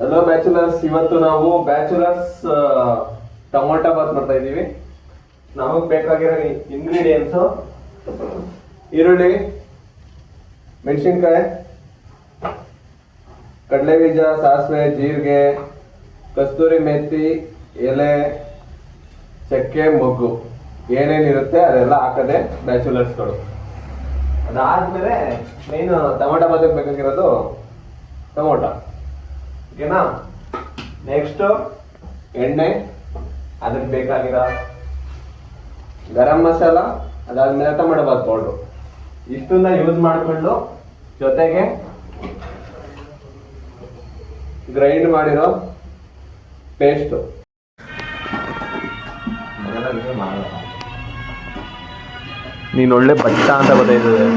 Hello bachelors, ಇವತ್ತು ನಾವು bachelors tomato Baat ಮಾಡ್ತಾ ಇದೀವಿ. ನಮಗ್ ಬೇಕಾಗಿರೋ ಇಂಗ್ರೀಡಿಯೆಂಟ್ಸ್: ಈರುಳ್ಳಿ, ಮೆಣಸಿನ್ಕಾಯಿ, ಕಡಲೆಬೀಜ, ಸಾಸಿವೆ, ಜೀರಿಗೆ, ಕಸ್ತೂರಿ ಮೆಥಿ, ಎಲೆ, ಚಕ್ಕೆ, ಮೊಗ್ಗು, ಏನೇನಿರುತ್ತೆ ಅದೆಲ್ಲ ಹಾಕದೆ ಬ್ಯಾಚುಲರ್ಸ್ಗಳು. ಅದಾದ್ಮೇಲೆ ಮೇನ್ ಟೊಮೊಟೊ ಬಾತಿಗೆ ಬೇಕಾಗಿರೋದು ಟೊಮೊಟೊ, ಓಕೆನಾ. ನೆಕ್ಸ್ಟ್ ಎಣ್ಣೆ, ಅದಕ್ಕೆ ಬೇಕಾಗಿರೋ ಗರಂ ಮಸಾಲ, ಅದಾದ್ಮೇಲೆ ಟೊಮೊಟೊ ಬಾತ್ ಪೌಡ್ರು. ಇಷ್ಟನ್ನ ಯೂಸ್ ಮಾಡಿಕೊಂಡು ಜೊತೆಗೆ ಗ್ರೈಂಡ್ ಮಾಡಿರೋ ಪೇಸ್ಟು. ನೀನ್ ಒಳ್ಳೆ ಬಟ್ಟ ಅಂತ ಗೊತ್ತಾಯ್ತದೆ.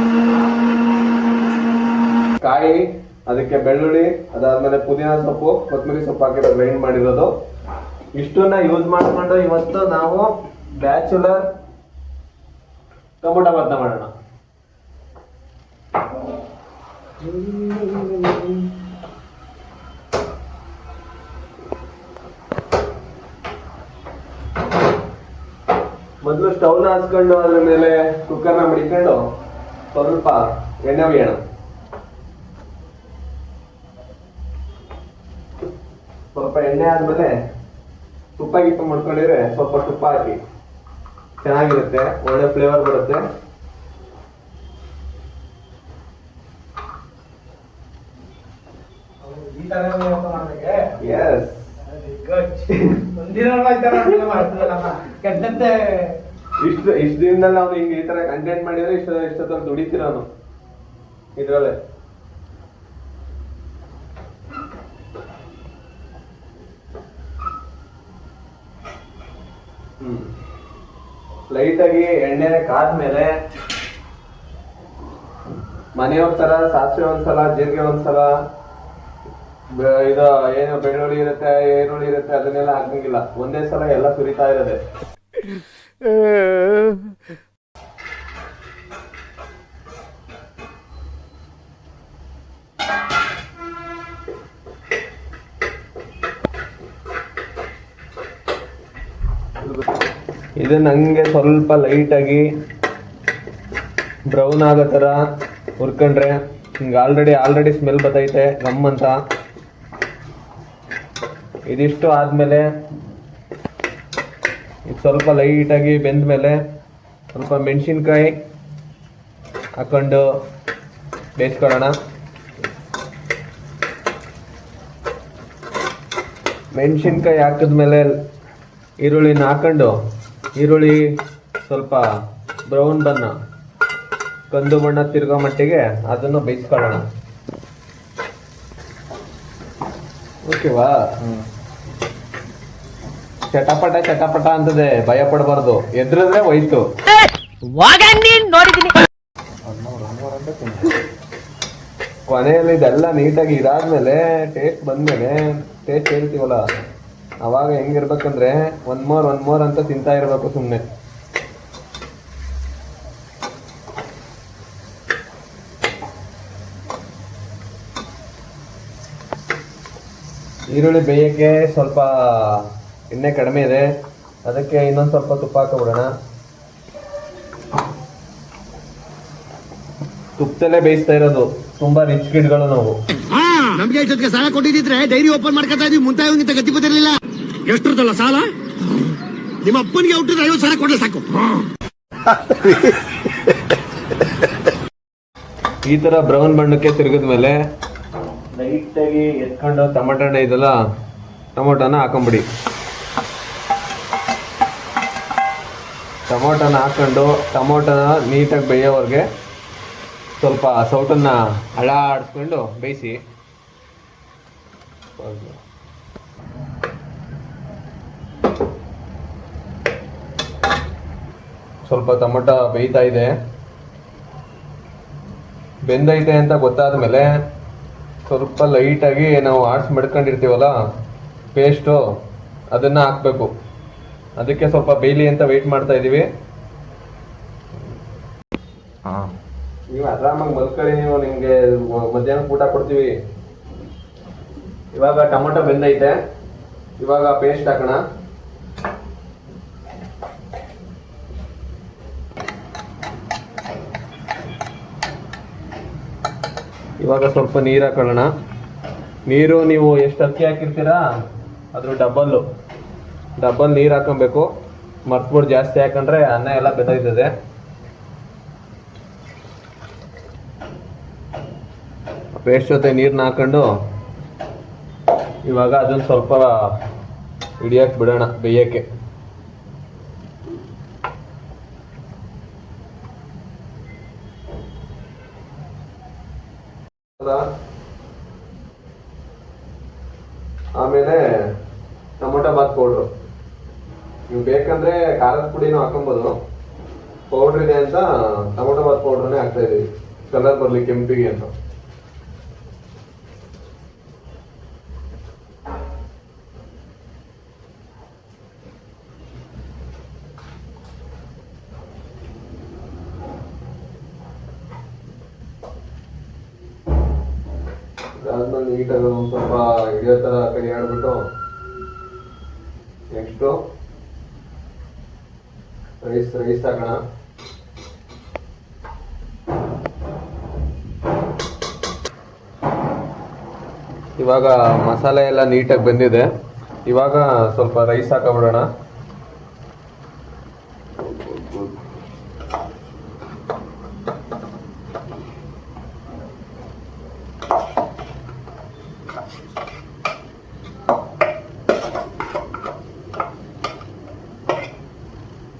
ಕಾಯಿ, ಅದಕ್ಕೆ ಬೆಳ್ಳುಳ್ಳಿ, ಅದಾದ್ಮೇಲೆ ಪುದೀನ ಸೊಪ್ಪು, ಕೊತ್ತಂಬರಿ ಸೊಪ್ಪು ಹಾಕಿರೋ ಗ್ರೈಂಡ್ ಮಾಡಿರೋದು. ಇಷ್ಟನ್ನ ಯೂಸ್ ಮಾಡ್ಕೊಂಡು ಇವತ್ತು ನಾವು ಬ್ಯಾಚುಲರ್ ಟೊಮೊಟೊ ಬಾತ್ ಮಾಡೋಣ. ಮೊದಲು ಸ್ಟವ್ನ ಹಾಸ್ಕೊಂಡು ಅದ್ರ ಮೇಲೆ ಕುಕ್ಕರ್ನ ಮಡಿಕೊಂಡು ಸ್ವಲ್ಪ ಎಣ್ಣೆ ಒಯ್ಯೋಣ. ಸ್ವಲ್ಪ ಎಣ್ಣೆ ಆದ್ಮೇಲೆ ತುಪ್ಪ ಗಿಪ್ಪ ಮಾಡ್ಕೊಂಡಿದ್ರೆ ಸ್ವಲ್ಪ ತುಪ್ಪ ಹಾಕಿ, ಚೆನ್ನಾಗಿರುತ್ತೆ, ಒಳ್ಳೆ ಫ್ಲೇವರ್ ಬರುತ್ತೆ. ಇಷ್ಟು ದಿನದಲ್ಲಿ ನಾವು ಹಿಂಗೆ ಈ ತರ ಕಂಟೆಂಟ್ ಮಾಡಿದ್ರೆ ಇಷ್ಟೊತ್ತ ದುಡಿತೀರ ಇದ್ರಲ್ಲೇ. ಲೈಟ್ ಆಗಿ ಎಣ್ಣೆ ಕಾದ್ಮೇಲೆ ಮನೆಯವ್ರ ತರ ಸಾಸಿವೆ ಒಂದ್ಸಲ, ಜೀರಿಗೆ ಒಂದ್ಸಲ, ಇದು ಏನು ಬೆಳ್ಳುಳ್ಳಿ ಇರುತ್ತೆ, ಈರುಳ್ಳಿ ಇರುತ್ತೆ, ಅದನ್ನೆಲ್ಲ ಹಾಕಂಗಿಲ್ಲ. ಒಂದೇ ಸಲ ಎಲ್ಲ ಸುರಿತಾ ಇರೋದೆ. ಇದನ್ನ ಹಂಗೆ ಸ್ವಲ್ಪ ಲೈಟ್ ಆಗಿ ಬ್ರೌನ್ ಆಗೋ ಥರ ಹುರ್ಕೊಂಡ್ರೆ ಹಿಂಗೆ ಆಲ್ರೆಡಿ ಸ್ಮೆಲ್ ಬರ್ತೈತೆ ಗಮ್ ಅಂತ. ಇದಿಷ್ಟು ಆದಮೇಲೆ ಇದು ಸ್ವಲ್ಪ ಲೈಟಾಗಿ ಬೆಂದ ಮೇಲೆ ಸ್ವಲ್ಪ ಮೆಣಸಿನ್ಕಾಯಿ ಹಾಕೊಂಡು ಬೇಯಿಸ್ಕೊಳ್ಳೋಣ. ಮೆಣಸಿನ್ಕಾಯಿ ಹಾಕಿದ್ಮೇಲೆ ಈರುಳ್ಳಿನ ಹಾಕೊಂಡು, ಈರುಳ್ಳಿ ಸ್ವಲ್ಪ ಬ್ರೌನ್ ಬಣ್ಣ, ಕಂದು ಬಣ್ಣ ತಿರ್ಗೋ ಮಟ್ಟಿಗೆ ಅದನ್ನು ಬೇಯಿಸ್ಕೊಳ್ಳೋಣ. ಓಕೆವಾ? ಚಟಪಟ ಅಂತದೆ, ಭಯ ಪಡಬಾರ್ದು, ಎದ್ರಿದ್ರೆ ಹೋಯ್ತು. ಕೊನೆಯಲ್ಲಿ ಇದೆಲ್ಲ ನೀಟಾಗಿ ಇದಾದ್ಮೇಲೆ ಟೇಸ್ಟ್ ಬಂದ್ಮೇಲೆ ಟೇಸ್ಟ್ ಹೇಳ್ತೀವಲ್ಲ, ಅವಾಗ ಹೆಂಗಿರ್ಬೇಕಂದ್ರೆ ಒಂದ್ ಮೋರ್ ಅಂತ ತಿಂತಾ ಇರ್ಬೇಕು ಸುಮ್ನೆ. ಈರುಳ್ಳಿ ಬೇಯಕ್ಕೆ ಸ್ವಲ್ಪ ಎಣ್ಣೆ ಕಡಿಮೆ ಇದೆ, ಅದಕ್ಕೆ ಇನ್ನೊಂದು ಸ್ವಲ್ಪ ತುಪ್ಪ ಹಾಕೋಬಿಡೋಣ. ತುಪ್ಪದಲ್ಲೇ ಬೇಯಿಸ್ತಾ ಇರೋದು, ತುಂಬಾ ರಿಚ್ ಗಿಡ್ಗಳು ನಾವು. ನಮ್ಗೆ ಇಷ್ಟೊತ್ತಿಗೆ ಸಾಲ ಕೊಟ್ಟಿದ್ರೆ ಡೈರಿ ಓಪನ್ ಮಾಡ್ಕೊತಾ ಇದ್ವಿ, ಮುಂತಾಗಿಂತ ಗತಿ ಬಂದಿರಲಿಲ್ಲ. ಎಷ್ಟಿರ್ತಲ್ಲ ಸಾಲ? ನಿಮ್ಮ ಅಪ್ಪನಿಗೆ ಹುಟ್ಟಿದ್ರೆ 50 ಸಾವಿರ ಕೊಡ್ಲೆ ಸಾಕು. ಈ ತರ ಬ್ರೌನ್ ಬಣ್ಣಕ್ಕೆ ತಿರುಗಿದ್ಮೇಲೆ ಲೈಟ್ ಆಗಿ ಎತ್ಕೊಂಡು ಟೊಮೊಟೊ ಇದೆಲ್ಲ ಟೊಮೊಟೊನ ಹಾಕೊಂಬಿಡಿ. ಟೊಮೊಟೊನ ಹಾಕೊಂಡು ಟೊಮೊಟೊನ ನೀಟಾಗಿ ಬೇಯೋವರೆಗೆ ಸ್ವಲ್ಪ ಸೌಟನ್ನ ಅಳಾಡಿಸ್ಕೊಂಡು ಬೇಯಿಸಿ. ಸ್ವಲ್ಪ ಟೊಮೊಟೊ ಬೇಯ್ತಾ ಇದೆ, ಬೆಂದೈತೆ ಅಂತ ಗೊತ್ತಾದ್ಮೇಲೆ ಸ್ವಲ್ಪ ಲೈಟಾಗಿ ನಾವು ಆಡ್ಸ್ ಮಡ್ಕೊಂಡಿರ್ತೀವಲ್ಲ ಪೇಸ್ಟು, ಅದನ್ನ ಹಾಕ್ಬೇಕು. ಅದಕ್ಕೆ ಸ್ವಲ್ಪ ಬೇಯ್ಲಿ ಅಂತ ವೆಯ್ಟ್ ಮಾಡ್ತಾ ಇದೀವಿ. ನೀವು ಆರಾಮಾಗಿ ಮಲ್ಕೊಳ್ಳಿ, ನೀವು ನಿಮ್ಗೆ ಮಧ್ಯಾಹ್ನ ಊಟ ಕೊಡ್ತೀವಿ. ಇವಾಗ ಟೊಮೊಟೊ ಬೆಂದೈತೆ, ಇವಾಗ ಪೇಸ್ಟ್ ಹಾಕೋಣ. ಇವಾಗ ಸ್ವಲ್ಪ ನೀರು ಹಾಕೊಳ್ಳೋಣ. ನೀರು ನೀವು ಎಷ್ಟು ಅಕ್ಕಿ ಹಾಕಿರ್ತೀರಾ ಅದ್ರ ಡಬಲ್ ನೀರು ಹಾಕೊಬೇಕು. ಮರ್ತ್ಬಿಟ್ಟು ಜಾಸ್ತಿ ಹಾಕೊಂಡ್ರೆ ಅನ್ನ ಎಲ್ಲ ಬೆಂದೋಯ್ತದೆ. ಪೇಸ್ಟ್ ಜೊತೆ ನೀರನ್ನ ಹಾಕೊಂಡು ಇವಾಗ ಅದನ್ನು ಸ್ವಲ್ಪ ಹಿಡಿಯಕ್ಕೆ ಬಿಡೋಣ, ಬೇಯಕ್ಕೆ. ಆಮೇಲೆ ಟೊಮೊಟೊ ಬಾತ್ ಪೌಡ್ರು, ನೀವು ಬೇಕಂದ್ರೆ ಖಾರದ ಪುಡಿನೂ ಹಾಕೊಬೋದು. ಪೌಡ್ರ್ ಇದೆ ಅಂತ ಟೊಮೊಟೊ ಬಾತ್ ಪೌಡ್ರನ್ನೇ ಹಾಕ್ತಾ ಇದೀವಿ, ಕಲರ್ ಬರಲಿ ಕೆಂಪಿಗೆ ಅಂತ. ಅದಾದ್ಮೇಲೆ ನೀಟಾಗಿ ಒಂದು ಸ್ವಲ್ಪ ಹಿಡಿಯೋ ಥರ ಕೈ ಆಡ್ಬಿಟ್ಟು ನೆಕ್ಸ್ಟು ರೈಸ್ ಹಾಕೋಣ. ಇವಾಗ ಮಸಾಲೆ ಎಲ್ಲ ನೀಟಾಗಿ ಬೆಂದಿದೆ. ಇವಾಗ ಸ್ವಲ್ಪ ರೈಸ್ ಹಾಕೊಂಡ್ಬಿಡೋಣ.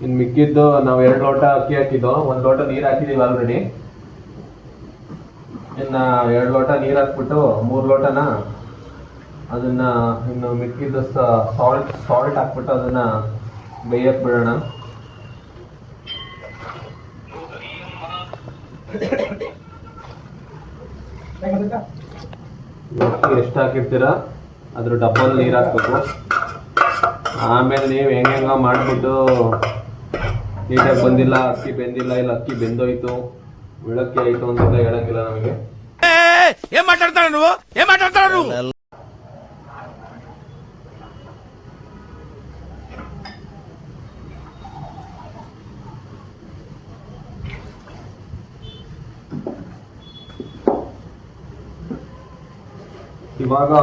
ಇನ್ನು ಮಿಕ್ಕಿದ್ದು ನಾವು 2 ಲೋಟ ಅಕ್ಕಿ ಹಾಕಿದ್ದು, 1 ಲೋಟ ನೀರು ಹಾಕಿದೀವಿ ಆಲ್ರೆಡಿ. ಇನ್ನು 2 ಲೋಟ ನೀರು ಹಾಕ್ಬಿಟ್ಟು 3 ಲೋಟನ ಅದನ್ನ ಇನ್ನು ಮಿಕ್ಕಿದ್ದು ಸಾಲ್ಟ್ ಹಾಕ್ಬಿಟ್ಟು ಅದನ್ನ ಬೇಯಕ್ಕೆ ಬಿಡೋಣ. ಎಷ್ಟು ಹಾಕಿರ್ತೀರಾ ಅದ್ರ ಡಬಲ್ ನೀರು ಹಾಕ್ಬೇಕು. ಆಮೇಲೆ ನೀವು ಹೆಂಗ ಮಾಡಿಬಿಟ್ಟು ನೀಟಾಗಿ ಬಂದಿಲ್ಲ, ಅಕ್ಕಿ ಬೆಂದಿಲ್ಲ, ಇಲ್ಲ ಅಕ್ಕಿ ಬೆಂದೋಯ್ತು, ವಿಳಕ್ಕಿ ಆಯ್ತು ಅಂತೆಲ್ಲ ಹೇಳಂಗಿಲ್ಲ ನಮಗೆ. ಏನ್ ಮಾತಾಡ್ತಾರ ಇವಾಗ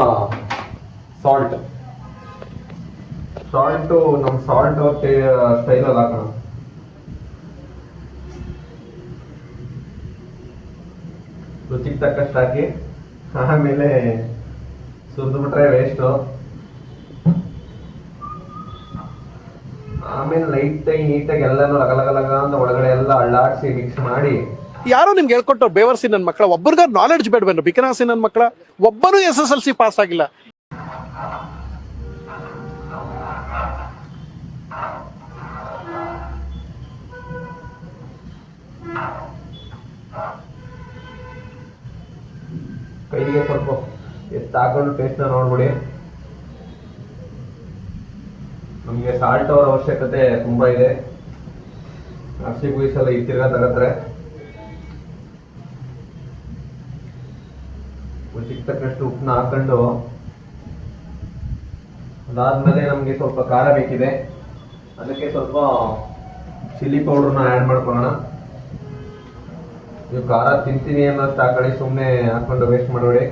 ಸಾಲ್ಟು ನಮ್ಮ ಸಾಲ್ಟ್ ಸ್ಟೈಲಲ್ಲಿ ಹಾಕೋಣ. ರುಚಿಗೆ ತಕ್ಕಷ್ಟು ಹಾಕಿ ಆಮೇಲೆ ಸುರಿದು ಬಿಟ್ರೆ ವೇಸ್ಟು. ಆಮೇಲೆ ಲೈಟಾಗಿ ನೀಟಾಗಿ ಎಲ್ಲಾನು ಲಗಲಗಲಗ ಅಂತ ಒಳಗಡೆ ಎಲ್ಲ ಅಳ್ಳಾಡಿಸಿ ಮಿಕ್ಸ್ ಮಾಡಿ. ಯಾರೋ ನಿಮ್ಗೆ ಹೇಳ್ಕೊಟ್ಟು ಬೇವರ್ಸಿ ನನ್ನ ಮಕ್ಕಳ ಒಬ್ಬರಿಗ ನಾಲೆಡ್ಜ್ ಬೇಡವೇನು? ಬಿಕನಾಸಿ ನನ್ನ ಮಕ್ಕಳ ಒಬ್ಬನು SSLC ಪಾಸ್ ಆಗಿಲ್ಲ. ಕೈಗೆ ಸ್ವಲ್ಪ ಹಾಕೊಂಡು ಟೇಸ್ಟ್ನ ನೋಡ್ಬಿಡಿ. ನಮಗೆ ಸಾಲ್ಟ್ ಅವರ ಅವಶ್ಯಕತೆ ತುಂಬಾ ಇದೆ. ಹಸಿ ಗುಯಿಸಲ್ಲ ಈ ತಿರ್ಗಾ ತಗತ್ರೆ ರುಚಿಗೆ ತಕ್ಕಷ್ಟು ಉಪ್ಪನ್ನ ಹಾಕೊಂಡು, ಅದಾದ್ಮೇಲೆ ನಮಗೆ ಸ್ವಲ್ಪ ಖಾರ ಬೇಕಿದೆ, ಅದಕ್ಕೆ ಸ್ವಲ್ಪ ಚಿಲ್ಲಿ ಪೌಡರ್ನ ಆ್ಯಡ್ ಮಾಡ್ಕೊಳ್ಳೋಣ. ನೀವು ಖಾರ ತಿಂತೀನಿ ಅನ್ನೋಷ್ಟು ಹಾಕೊಳ್ಳಿ, ಸುಮ್ಮನೆ ಹಾಕೊಂಡು ವೇಸ್ಟ್ ಮಾಡಬೇಡಿ.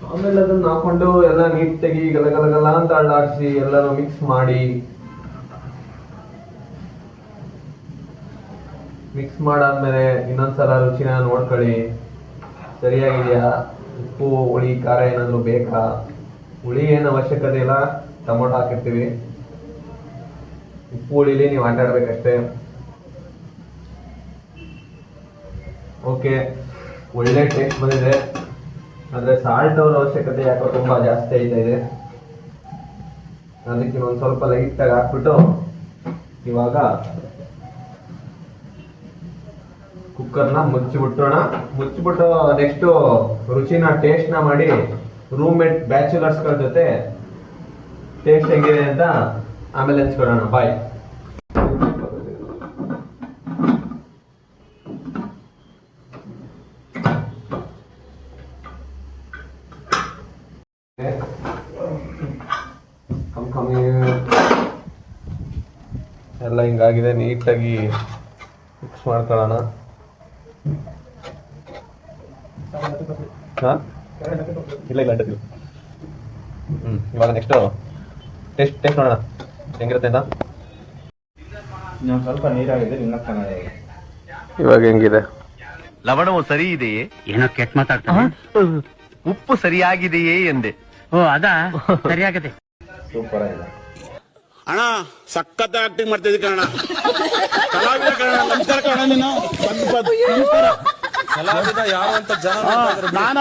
ಆಮೇಲೆ ಅದನ್ನ ಹಾಕೊಂಡು ಎಲ್ಲ ನೀಟಾಗಿ ಗಲಗಲಗಲ ಅಂತ ಅಳ್ಳಾಡಿಸಿ ಎಲ್ಲನೂ ಮಿಕ್ಸ್ ಮಾಡಿ. ಮಿಕ್ಸ್ ಮಾಡಾದ್ಮೇಲೆ ಇನ್ನೊಂದ್ಸಲ ರುಚಿನ ನೋಡ್ಕೊಳ್ಳಿ, ಸರಿಯಾಗಿದೆಯಾ, ಉಪ್ಪು ಹುಳಿ ಖಾರ ಏನಾದರೂ ಬೇಕಾ. ಹುಳಿ ಏನು ಅವಶ್ಯಕತೆ ಇಲ್ಲ, ಟೊಮೊಟೊ ಹಾಕಿರ್ತೀವಿ. ಉಪ್ಪು ಹುಳಿಲಿ ನೀವು ಆಟಾಡ್ಬೇಕಷ್ಟೇ. ಓಕೆ, ಒಳ್ಳೆ ಟೇಸ್ಟ್ ಬಂದಿದೆ. ಆದರೆ ಸಾಲ್ಟ್ ಅವರ ಅವಶ್ಯಕತೆ ಯಾಕೋ ತುಂಬ ಜಾಸ್ತಿ ಆಯ್ತಾ ಇದೆ. ಅದಕ್ಕೆ ಒಂದು ಸ್ವಲ್ಪ ಲೈಟಾಗಿ ಹಾಕ್ಬಿಟ್ಟು ಇವಾಗ ಕುಕ್ಕರ್ನ ಮುಚ್ಚಿಬಿಟ್ಟು ನೆಕ್ಸ್ಟು ರುಚಿನ ಟೇಸ್ಟ್ನ ಮಾಡಿ ರೂಮ್ಮೇಟ್ ಬ್ಯಾಚುಲರ್ಸ್ಗಳ ಜೊತೆ ಟೇಸ್ಟ್ ಹೆಂಗಿದೆ ಅಂತ ಆಮೇಲೆ ಹಂಚ್ಕೊಳ್ಳೋಣ. ಬಾಯ್. ಹಿಂಗಾಗಿದೆ, ನೀಟಾಗಿ ಮಿಕ್ಸ್ ಮಾಡ್ಕೊಳ್ಳೋಣ. ಹಾಂ ಇಲ್ಲ ಅಂಟಿಲ್ಲ. ಇವಾಗ ನೆಕ್ಸ್ಟು ಟೇಸ್ಟ್ ನೋಡೋಣ ಹೆಂಗಿರುತ್ತೆ ಅಂತ. ಸ್ವಲ್ಪ ನೀರಾಗಿದೆ, ಇನ್ನ ಚೆನ್ನಾಗಿದೆ. ಇವಾಗ ಹೆಂಗಿದೆ? ಲವಣವು ಸರಿ ಇದೆಯೇ? ಏನೋ ಕೆಟ್ಟ ಮಾತಾಡ್ತಾನೆ. ಉಪ್ಪು ಸರಿಯಾಗಿದೆಯೇ ಎಂದೆ. ಓ ಅದಾ ಸರಿಯಾಗದೆ. ಸೂಪರ್ ಆಗಿದೆ. ಅಣ್ಣ ಸಖತ್ ಆಕ್ಟಿಂಗ್ ಮಾಡ್ತಿದ್ದಿ ಕಣ. ಕಲಾವಿದ ಕಣ. ನಮಸ್ಕಾರ ಕಣ. ನೀನು ಕಲಾವಿದ ಯಾರು ಅಂತ ಜನ